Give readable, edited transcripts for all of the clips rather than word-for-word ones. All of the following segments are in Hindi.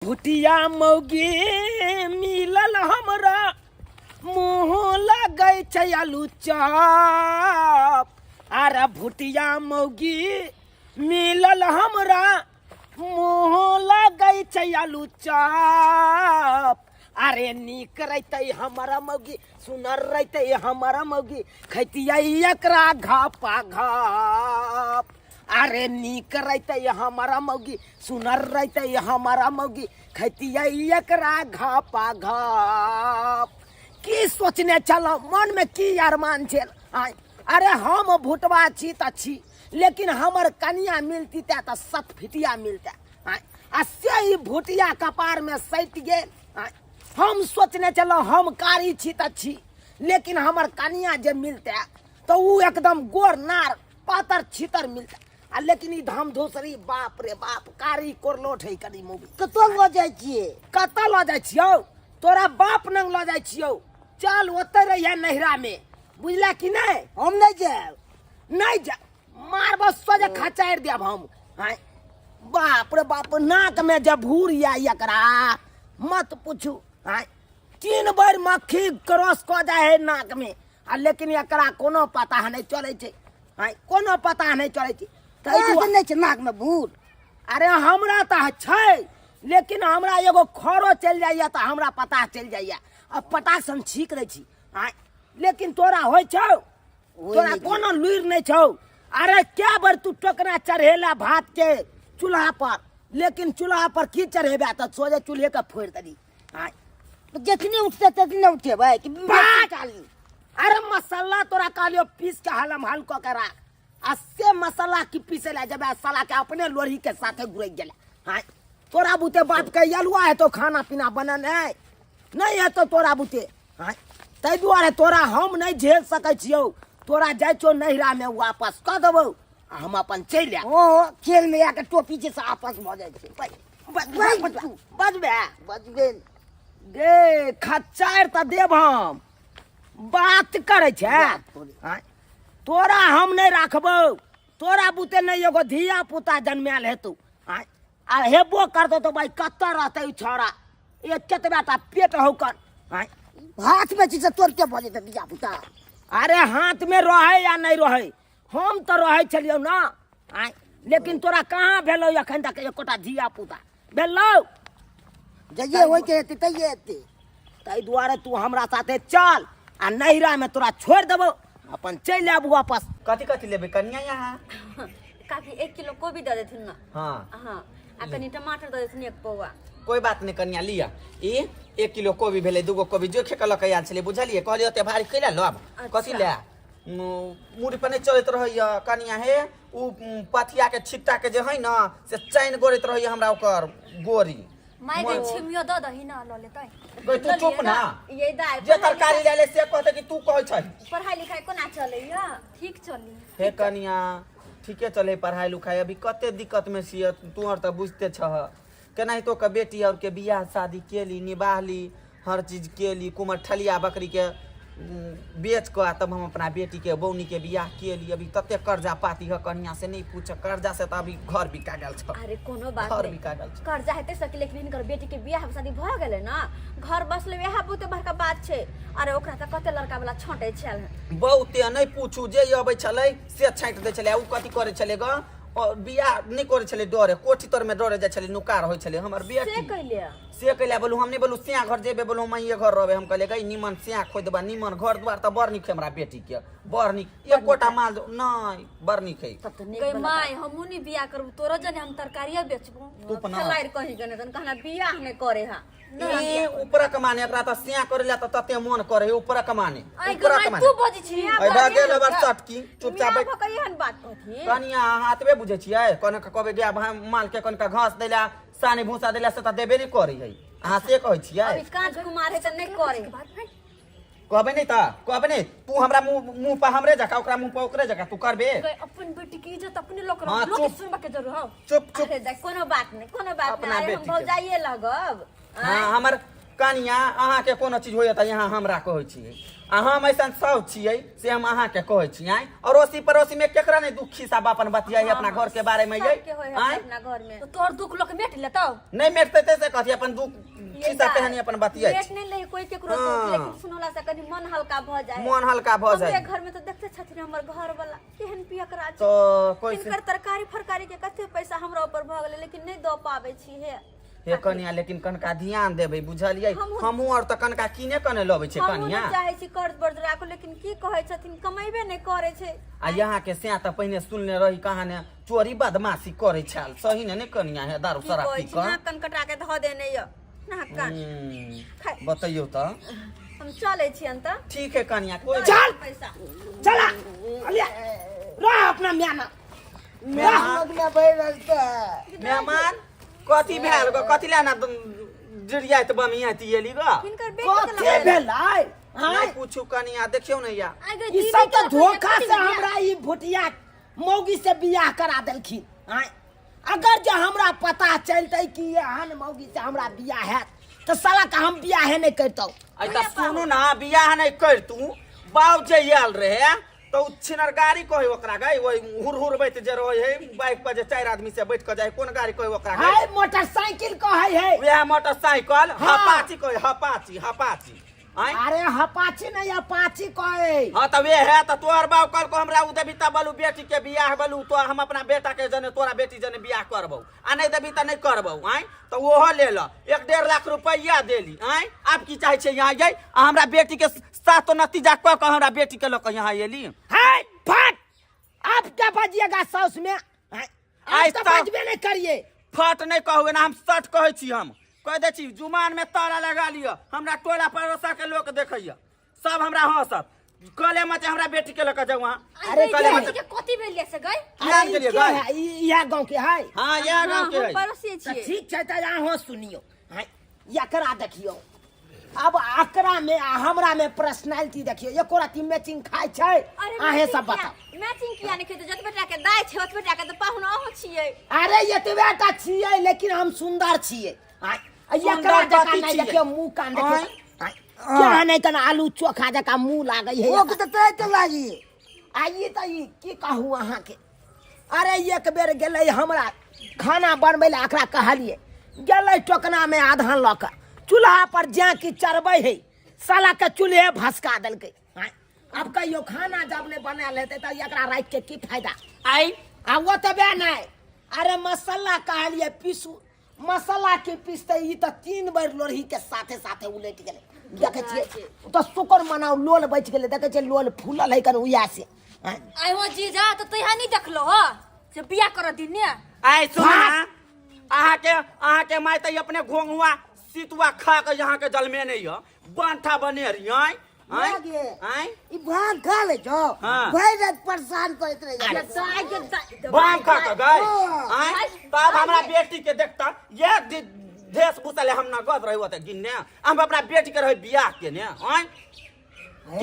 भुटिया मौगी मिलल हमरा मुँह लगे छै आलू चॉप। अरे भुटिया मौगी मिलल हमरा मुँह लगे छै आलू चॉप। अरे नीक रहते हमारा मौगी सुनर रहते हमारा मौगी खैतिया एकरा घापा घाप। अरे नीक रहते हमारा मौगी सुनर रहते हमारा मौगी खैतिया एकरा घापा घाप। की सोचने चलो मन में की अरमान छे। अरे हम भुटवा छी त छी लेकिन हमर कनिया मिलती त सत फिटिया मिलता। आ से भुटिया कपार में सट गेल। हम सोचने चलो हम कारी छी त छी लेकिन हमर कनिया जे मिलता तो वो एकदम गोर नार पातर छितर मिलता। आ लेकिन ई धाम धोसरी बाप रे बाप कारी कोरलोट है कनी मौगी। कतो ल जाय छिए? कत ल जाय छियो? तोरा बाप नंग ल जाय छियो। चल ओते रहिया नहिरा में बुझला कि नहीं? हम नहीं जाए। नहीं जा मारब सोजे खचार देब हम। बाप रे बाप नाक में जब भूर या एकरा मत पूछू। 3 बार मक्खी क्रॉस क जाए है नाक में। लेकिन एकरा कोनो पता नहीं चले छे। कोनो पता नहीं चले छे। नहीं छे नाक में भूर। अरे हमरा त छै लेकिन हमरा एगो खरो चल जाइया त हमरा पता चल जाइया। अब पटाक सन छीक रही छी। लेकिन तोरा होय छौ? तोरा कोनो लुइर नहीं छौ। अरे क्या बार तू टोकरा चढ़ेला भात के चूल्हा पर लेकिन चूल्हा पर की चढ़ेबा त सोजे चूल्हे का फोड़ दली। जितने उठते तितने उठे भाई कि डाली। अरे मसाला तोरा कालियो पीस के हलम हल क के राख। अस्से मसाला की पीसे ला जब साला के अपने लोरी के साथे गुरई गेला। तोरा बुते बाप के यलुआ है तो खाना पीना बनन है नहीं है तो तोरा बुते। तै दुआरे तोरा हम नहीं झेल सकै छियो। तोरा जाय छो नहिरा में वापस क देबो हम अपन चल जा। ओ खेल में आके टोपी जैसा आपस भ जाय छे। बजबे गे खच्चार त देब हम बात करे छे। तोरा हम नहीं राखबो। तोरा बुते नहीं एगो धिया पुता जन्माल हेतु। आ हेबो करतो तो भाई कत रहते छोरा ये केतबा ता पेट होकर। हाथ में चीज तोड़ के भ जेते दिया पुता। अरे हाथ में रहे या नहीं रहे हम तो रहे छलियो ना। लेकिन तोरा कहाँ भेलो अखन तक एकोटा धिया पुता भेलो? जइए होय के हेते तइए हेते। तै दुआरे तू हमरा साथे चल आ नहिरा में तोरा छोड़ देबो अपन चल आब वापस। कथी कथी लेबे कन्या यहाँ? काफी 1 किलो गोभी दे देथिन ना। हाँ हाँ आ कनी टमाटर दे देथिन 1 पौवा। कोई बात नहीं कन्या लिया। 1 किलो कोबी भेले 2 गो कोबी जो खेकल के आयल छले बुझलिए कहलिए ओते भारी कैला लब कथी ले मुड़ी पर नहीं चलत रहैया कन्या हे उ पथिया के छिट्टा के जे है ना से चैन गोरत रहैया हमरा ओकर गोरी। माय के छिमियो द दही ना ल लेतै। गई तू चुप ना। ये दाय जे तरकारी ले ले से कहते कि तू कहै छै। पढ़ाई लिखाई कोना चलैया? ठीक चली। हे कन्या ठीके चले पढ़ाई लिखाई अभी कते दिक्कत में छिए तू और त बुझते छह। केनाहि तो के बेटी और के बियाह शादी केली निभाली हर चीज केली कुमर ठलिया बकरी के बेच कर तब हम अपना बेटी के बौनी के बियाह केली। अभी तते कर्जा पाती है कन्या से नहीं पूछ कर्जा से तो अभी घर बिका गेल छ। अरे कोनो बात घर नहीं बिका गेल छ। कर्जा हेते सकी लेकिन इनकर बेटी के बियाह शादी भ गेले ना घर बसले वह बहुते बड़का बात छे। अरे ओकरा त कते लड़का वाला छटे छल बहुते नहीं पूछू जे अबै छलै से छांट दे छलै उ कथी करे छलै ग और बियाह नहीं करे छलै डरे कोठी तर में डरे जाय छलै नुकार होय छलै हमर बेटी से कैले बोलू हम नहीं बोलू सिया घर जेबे बोलू हम ये घर रहबे हम कहले गई निमन सिया खोद देबा निमन घर द्वार त बड़ निक हमरा बेटी के बड़ निक एक कोटा माल नहीं बड़ निक है। गई माय हमहु नहीं बियाह करबू तोरा जने हम तरकारिया बेचबू तू पना खलाइर कहि गने तन कहना बियाह नहीं करे हा ए ऊपर कमाने एकरा त सिया करेला त तते मन करे ऊपर कमाने ऊपर कमाने तू बजि छी ए भागे लेबर सटकी चुपचाप बैठ कहिहन बात कथी कनिया हाथबे बुझे छियै कोन का कहबे गया माल के कोन का घास देला सानी भूसा देला से त देबे नहीं करे है अहाँ से कहै छियै। अभी कांच कुमार है त नहीं करे कहबे नहीं त कहबे नहीं तू हमरा मुंह पर हमरे जका ओकरा मुंह पर ओकरे जका तू करबे। अपन बेटी की इज्जत अपने लोग हाँ, लोग चुप। सुनबा के जरूर हो चुप चुप अरे देख कोनो बात नहीं अपना अरे बेटी हम भौजाइए लगब हां हमर कनिया अहाँ के कोनो चीज होइए त यहाँ हमरा कहै छियै आ हम ऐसन सब छियै से हम अहाँ के कहै छी आइ अड़ोसी पड़ोसी में केकरा नहीं दुखी सब अपन बतियाई अपना घर के बारे में ये सबके होय है आइ अपना घर में तो तोहर दुख लोग मेट लेतौ नहीं मेटते तैसे कथी अपन दुख खिसा तेहनी अपन बतियाई पेट नहीं ले कोई केकरो हाँ। लेकिन सुनला से कनी मन हल्का भ जाए मन हल्का भ हमरे जाए घर में तो देखते छथिन हमर घर वाला केहन पियकरा छै तो कोई से इनकर तरकारी फरकारी के कते पैसा हमरा ऊपर भ गेलै लेकिन नहीं द पाबै छी हे कनिया लेकिन कनका ध्यान देबै बुझलियै हमहूँ- हमहूँ और त कनका किने कने लबै छै हम कनिया नहीं चाहे छी कर्ज बर्ज राखो लेकिन की कहै छथिन कमेबे नहीं करे छै आ यहाँ के से त पहिने सुनले रही कहाँ ने चोरी बदमाशी करे छाल सही ने कनिया है दारू की शराब कहै पी छी कर नाक कन कटा के ध देने य नाक कान खाइ। बताइयो त हम चले छी अंत ठीक है कनिया कोई चल पैसा चला अलिया रह अपना म्याना मेहनत में बैठल के मेहमान कथी भेल गो कथी लेना डिरिया त बमिया तियली गो हिनकर बेटी के कथी लगे भेलै नहीं पूछू कनिया देखियो नहीं या ई सब तो धोखा से हमरा ई भुटिया मौगी से बियाह करा देलखिन आय अगर जो हमरा पता चलतै कि एहन मौगी से हमरा बियाह हैत तो साला का हम बियाह नहीं करतौ आई त सुनू ना बियाह नहीं कर तू बाऊ जे आयल रहे तो छिनर गाड़ी कहे ओकरा गई वही हुर बैठ जे रहे है बाइक पर जे 4 आदमी से बैठ के जाए कोन गाड़ी कहे ओकरा गई हाय मोटरसाइकिल कहै है वह मोटरसाइकिल हाँ। हपाची कहे हपाची आई अरे हपाची नहीं अपाची कहै हाँ तब ये है तो तोहर बाऊ कल को हमरा उ देबी तब बोलू बेटी के बियाह बोलू तो हम अपना बेटा के जने तोरा बेटी जने बियाह करबौ आ नहीं देबी त नहीं करबौ आई तो ओहो ले ल 1.5 लाख रुपया देली आई आप की चाहे छे यहाँ जाई आ हमरा बेटी के साथ तो नतीजा क के हमरा बेटी के लोग यहाँ एली हाय फट आप क्या बजिएगा साउस में आज आज तो तक- बजबे नहीं करिए फट नहीं कहू ना हम सच कहै छी हम कह दे छी जुमान में ताला लगा लियो हमरा टोला पड़ोसा के लोग देखैया सब हमरा हंसत कले मत हमरा बेटी के लेके जाऊ वहां अरे कले क्या मत के कथी भेलिए से गई नाम के अरे लिए क्या गए? है यह गांव के है हां यह गांव के हम है पड़ोसी तो छियै ठीक है तो यहाँ सुनियो हैं, एकरा देखियो अब एकरा में आ हमरा में पर्सनालिटी देखियो एको राती मैचिंग खाय छै आहे सब बताओ मैचिंग किया नहीं खेते जत बेटा के दाय छै ओत बेटा के त पाहुन अहो छियै अरे एतबे टा छियै लेकिन हम सुंदर छियै आय एकरा सुंदर जका बाती नहीं छियै। देखियो मुंह कान देखियो आय। आय, क्या नहीं कना आलू चोखा जका मुंह लागै है वो तो तय तो लागी आइए तो ई की कहूँ अहाँ के अरे एक बेर गेलै हमरा खाना बनबै लए एकरा कहलिए गेलै टोकना में आधान लऽ कऽ चूल्हा पर जा की चढ़बै है साला के चूल्हे भसका देलकै आय, अब कहियो खाना जब ले बनायल हेतै तऽ एकरा राखि के की फायदा आई आ ओतबे नहीं अरे मसाला कहलिए पीसू मसाला के पीसते ई तो 3 बेर लोरही के साथे साथे उलट गेलै देखे छियै तो शुक्र मनाओ लोल बच गेलै देखे छियै लोल फूलल है कन उया से आय। आई हो जीजा तो तैहा नहीं देखलो हो से बियाह कर दिन ने आई सुना अहाँ के माय त अपने घोंघुआ सितुआ खा के यहाँ के जलमे नहीं है बांठा बने रही आई लागे आई ई भांग खा ले जो हाँ। भाई रात परेशान करत रह अरे जा दाय के बांग खा के गए हाँ। आई तब हमरा बेटी के देखता ये देश भूषा हम ना गद रही होते गिनने हम अपना बेटी के रहे बियाह के ने आई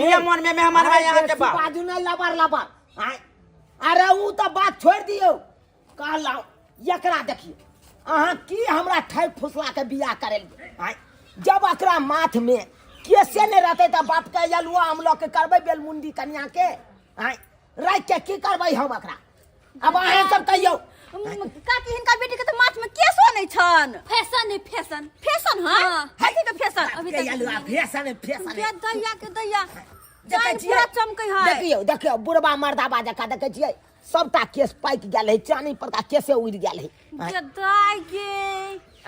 ये मन में मेहमान भाई यहाँ के बाप बाजू नहीं लबर लबर आय। अरे ऊ तो बात छोड़ दियो कहला एकरा देखियो अहाँ की हमरा ठै फुसला के बियाह करे आय जब एकरा माथ में कैसे नहीं रहते तो बाप के यलुआ हम लोग के करबै बेलमुंडी कन्या के आय राख के की करबै हम एकरा अब अहाँ सब कहियो काकी हिनका बेटी के त माथ में केसो नहीं छन फैशन है फैशन फैशन हां कथी के फैशन अभी के तक यलुआ फैशन फैशन के दैया के दैया देखै जान छियै पूरा चमकै है देखियो देखियो बुढ़बा मर्दाबा जका देखै छियै सबटा केस पाकि गेल है चानी पर का केसे उड़ि गेल है के दाय के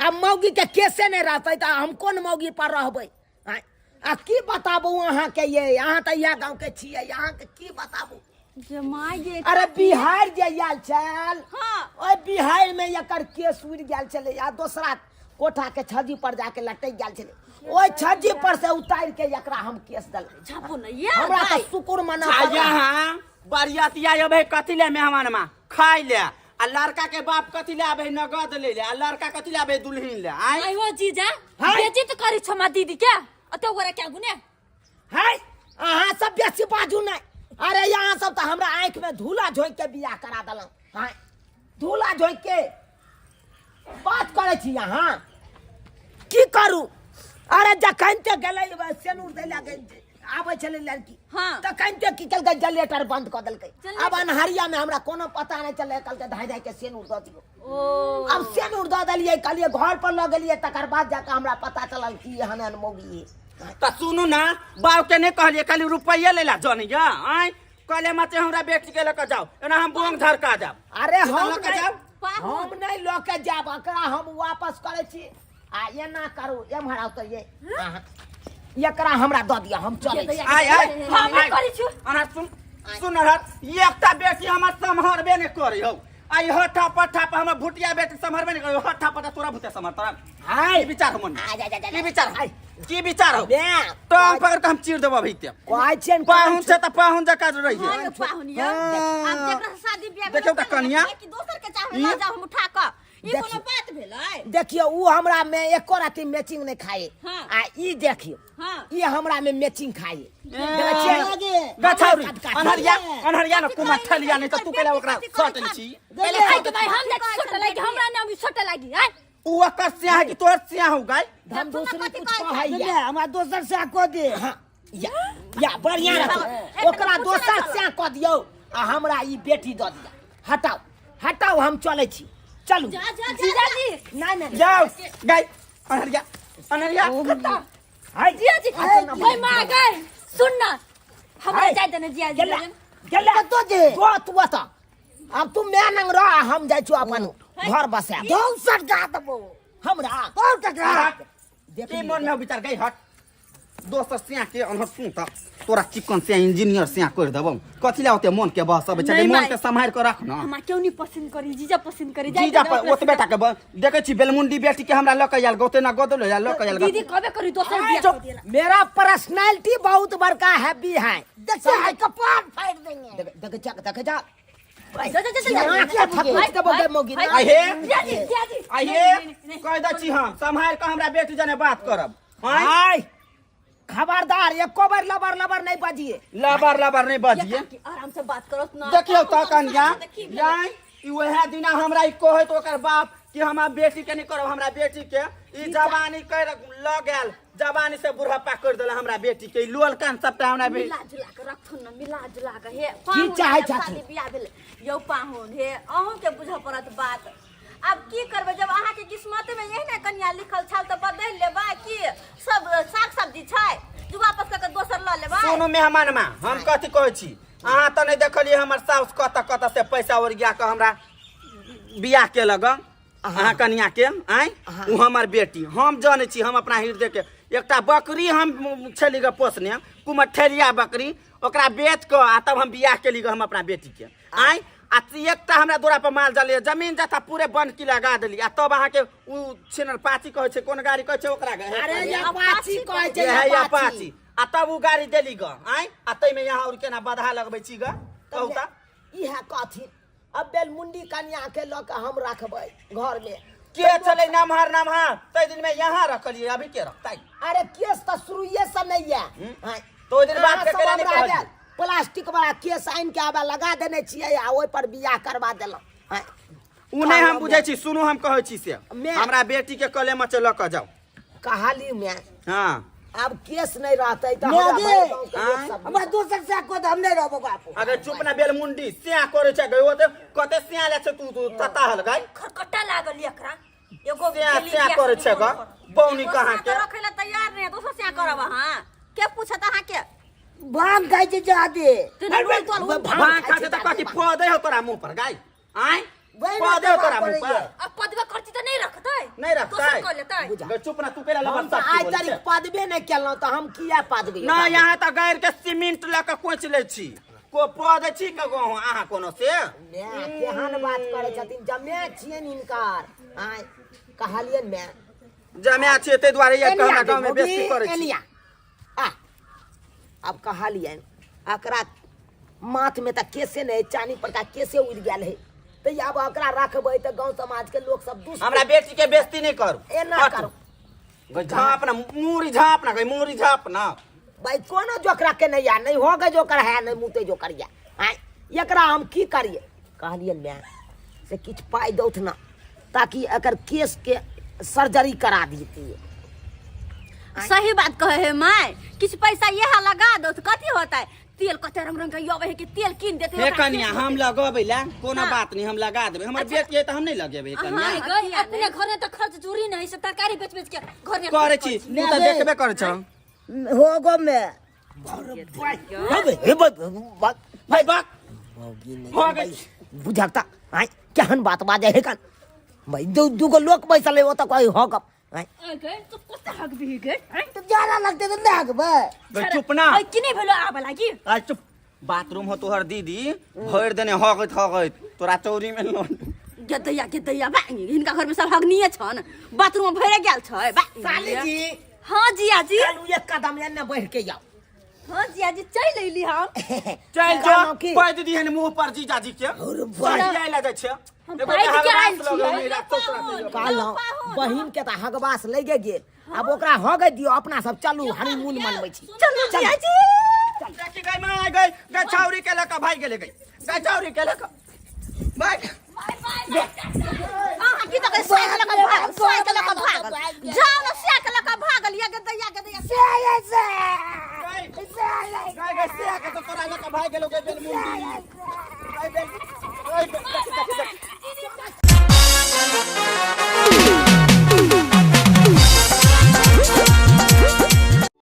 अब मौगी के केसे नहीं रहते तो हम कौन मौगी पर रहबै आय, आ की बताबू अहाँ के ये अहाँ तो यह गांव के छियै अहाँ के की बताबू जे माय गे अरे बिहार जे आयल छल हां ओइ बिहार में एकर केस उड़ि गेल छलै आ दूसरा कोठा के छज्जी पर जाके लटक गेल छलै ओइ छज्जी पर से उतार के एकरा हम केस देलकै छापो न ये हमरा दाय तो शुक्र मना आ यहाँ बरियातिया अबे कथी ले मेहमान में खाई ले आ लड़का के बाप कथी ले आबे नगद ले ले आ लड़का कथी ले आबे दुल्हन ले आई आई हो जीजा हाय। बेइज्जत करी छ मा दीदी के अतो गोरा क्या गुने है अहाँ सब बेसी बाजू नहीं अरे यहाँ सब तो हमरा आंख में धूला झोंक के बियाह करा देलहुं हैं धूला झोंक के बात करे छी यहाँ की करू अरे जखन ते गेलै सेनुर दै लए आबै छलै लड़की हाँ। तखन ते की केलकै जनरेटर बंद कऽ देलकै जनरेटर? अब अन्हरिया में हमरा कोनो पता नहीं चलै कहलकै धाय धाय के सेनुर दऽ दियौ ओ अब सेनुर दऽ देलियै कहलियै घर पर लऽ गेलियै तकर बाद जाके हमरा पता चलल कि हनन मौगी तो सुनू ना बाव के नहीं कहलिए खाली रुपया ले ला जानिया आय कहले मत हमरा बेटी के लेकर जाओ एना हम बोंग धरका जाब अरे तू हम लेके नहीं- जाओ। हम नहीं लऽ के जाब एकरा हम वापस करे छी आ एना करू एम्हर आउ तो ये एकरा हमरा दऽ दिअ हम चलै छी आय आय हम नहीं करै छु। अना सुन रहत एकटा बेटी हमर सम्हरबे नहीं करे हो आई हठा पठा पर हमर भुटिया बेटी सम्हरबे नहीं करे हठा पठा तोरा भुते सम्हर तोरा हाय की विचार हो मन आ जा जा की विचार हाय की विचार हो बे तो हम पकड़ के हम चीर देबो भीते कहै छियन पाहुन से त पाहुन जका रही हाँ है ये पाहुनिया अब जेकरा से शादी ब्याह देखियौ त कनिया। कि दोसर के चाहे ला जाओ हम उठा क ई देखियौ। कोनो बात भेलै देखियो ऊ हमरा में एको राती मैचिंग नहीं खाए हाँ। आ ई देखियो हाँ ई हमरा में मैचिंग खाए गछौरी अनहरिया अनहरिया न कुमा ठलिया नहीं त तू केला ओकरा सटल छी पहले खाइ के भाई हम जा छोट लागी हमरा नाम छोट लागी आय ऊ ओकर सिया है कि तोर सिया हो गई हम दूसरी कथी कुछ कहै कहै छै? या हमरा दोसर से को दे हां या बढ़िया रख ओकरा दोसर से को दियो आ हमरा ई बेटी द दिया हटाओ हटाओ हम चलै छी चलू जा जा जीजा जी नहीं नहीं जाओ गई अनहरिया अनहरिया हाय जिया जी ओए मां गए सुन ना हमरा हाय। जाय देना जिया जी गेला गेला तो जे गो तू बता अब तू मैं नंग रह हम जाय छु अपन घर बसा दोसर गा दबो हमरा और टकरा के मन में विचार गई हट दोसर सिया के अनहर सुन त तोरा चिकन से इंजीनियर से कर देबो कथि ला होते मन के बस सब छै नहीं, मन माई। के संभाल के रख ना हमरा क्यों नहीं पसंद करी जीजा पसंद करी जाय जीजा पर ओत बेटा के देखे छी बेलमुंडी बेटी के हमरा लक आयल गोते ना गोदल या लक आयल दीदी कबे करी दोसर बियाह कर देला मेरा पर्सनालिटी बहुत बड़का हैवी है देखिए है कपाट फाड़ देंगे देख देख देख जा जा जा जा यहाँ क्या फकुच के बोगे मोगी ना आई हे जिया जी जिया जी आई हे कह द छी हम संभाल के हमरा बेटी जने बात करब हां हाय खबरदार एको बार लबर लबर नहीं बजिए लबर लबर नहीं बजिए आराम से बात करो ना देखियो त कन्या याई ई वह दिना हमरा ई कहै त ओकर बाप कि हमरा बेटी के नहीं करब हमरा बेटी के ई जवानी कर ल गेल जवानी से बुढ़ापा कर देला हमरा बेटी के ई लोल कान सबटा हमरा बेटी मिला जुला के रखथुन ना मिला जुला के हे चाहै पाहुन छथुन? शादी ब्याह भेलै यौ पाहुन हे अहूं के बुझ पड़त बात अब की करबै जब अहाँ के किस्मत में यही ना कन्या लिखल छल त बदल लेबा कि सब साग सब्जी छै जो वापस करके दोसर ल लेबा सुनु मेहमान मा हम कथि कहै छी अहाँ त नहीं देखलिए हमर साउस कत से पैसा ओरिया के हमरा बियाह के लग अहाँ कन्या के आय उ हमर बेटी हम जाने छी हम अपना हृदय के एकटा बकरी हम छली ग पोसने कुमर ठेलिया बकरी ओकरा बेच के आ तब हम बियाह केली ग हम अपना बेटी के आय आ एकटा हमरा दूरा पर माल जले जमीन जथा पूरे बन की लगा देली आ तब अहाँ के उ छिनर पाची कहै छै कोन गाड़ी कहै छै ओकरा अरे या पाची कहै छै है या या पाची पाची आ तब उ गाड़ी देली ग आय आ तै में यहाँ और केना बधा लगबै छी ग कहू त इह कथी अब बेलमुंडी कन्या के ल के हम रखबै घर में के चले नमहर नमहर तै दिन में यहाँ रखलिए अभी के रखतै अरे केस त शुरुए से नहीं है हाय तो दिन बात के केला नहीं कहलिए प्लास्टिक वाला केस आइन के आबा लगा देने छियै आ ओइ पर बियाह करवा देलक हाय उ नहीं हम बुझै छी सुनु हम कहै छी से मैं- हमरा बेटी के कले में चल के जाओ कहाली में हां अब केस नहीं रहते तो मैं हमरा आगे। भाई गाँव के लोग आँय? सब- हमरा दोसर से को हम नहीं रहबो बापू अगर चुप ना बेलमुंडी सिया करे छै गयो त कते सिया ले छै तू तता हल गई खरकट्टा लागल एकरा एगो सिया गेली सिया बियाह करे छै ग बौनी कहां के रखे ला तैयार नहीं दोसर से करब अहाँ के पूछत अहाँ के भांग खाइ छै जादे भां खाते त कथि फोदे हो तोरा मुंह पर गाय आय वही फोदे ना हो तोरा बात मुंह पर करैये। अब पदवा करती तो नहीं रखतै नहीं रखतै दोसर कर लेतै ग चुप ना तू केला लबर हम तो आज तारीख पदबे नहीं केलौ तो हम किया पदबे ना यहाँ त गैर के सीमेंट ल के कोच ले छी को पद छी के गो अहाँ कोनो से केहन बात करे छथिन जमे छियन इनकार आय कहलियन मैं जमे छी ते द्वारे ये हमरा गांव में बेइज्जती करे छी एनिया आ अब कहलियन एकरा माथ में त केसे नहीं चानी पर का केसे उड़ गेल है तो अब एकरा रखबै त गांव समाज के लोग सब दूसरे हमरा बेटी के बेइज्जती नहीं करू एना करो गई झाप ना मूरी झाप ना गई मूरी झाप ना भाई कोनो जोकरा के नहीं आ नहीं होगा जोकर है नहीं मुते जोकर या आय एकरा हम की करिए कहलियन मैं से किछ पाई दौथ ना ताकि अगर केस के सर्जरी करा दीती सही बात कहे है माय किछ पैसा यहाँ लगा दो तो कथी होता है तेल कते रंग रंग के योबे है कि तेल कीन देते हे कन्या हम लगेबै ला कोनो बात नहीं हम लगा देबै हमर बेटी है त हम नहीं लगेबै कन्या गई अपने घर में तो खर्च चोरी नहीं से तरकारी बेच बेच के घर में करे छी तू त देखबे कर छ हो गो में भाई बात हो गई बुझाता आई केहन बात बाजे है कन भाई दू गो लोग पैसा ले तो कोई हो गप गए तो कुछ हक भी गए तो ज्यादा लगते तो देख बे बे चुप ना कि नहीं भेलो आबे लागी आ चुप बाथरूम हो तोहर दीदी भर देने हगैत तोरा चौरी में लोन गेदैया बा इनका घर में सब हगनिए छन बाथरूम में भरे गेल छै बा साली जी हां जिया जी चलू एक कदम एने बढ़ के जाओ हां जिया जी चल लेली हम चल जो पाइ दीदी हन मुंह पर जीजा जी के और सही आइला जाय छै भाई के आइल छियै काल बहिन के त हगवास लगे गेल अब ओकरा हगे दियो अपना सब चलू हनीमून मनबै छी चलू जिया जी देखी गई माय गई छौरी के लका भाई गेले गई छौरी के लका भाई आहा की त साइकिल का भागल जाओ ना साइकिल का भागल या गेदैया गई से के तो तोरा लका भाई गेलो गई बेल मुंडी